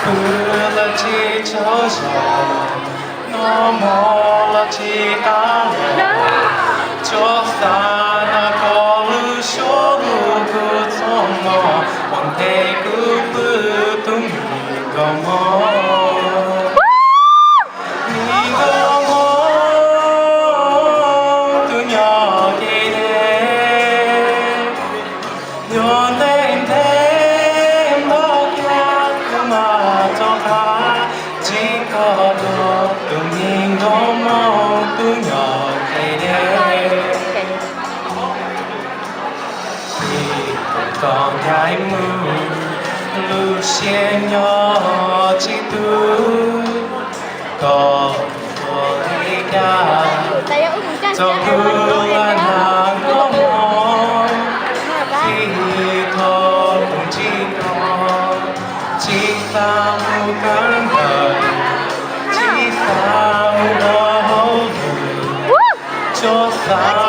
흘러지 젖어 넘어지 않아 쫓아나 걸으셔 그 손모 원대 그 부둥 이거모 Con gái mưa lưu xiên nhỏ chỉ tu có đi ca cho cứ là nàng có mò khi thọ cũng chỉ có chỉ sao cơn đời chỉ sao đó cho sao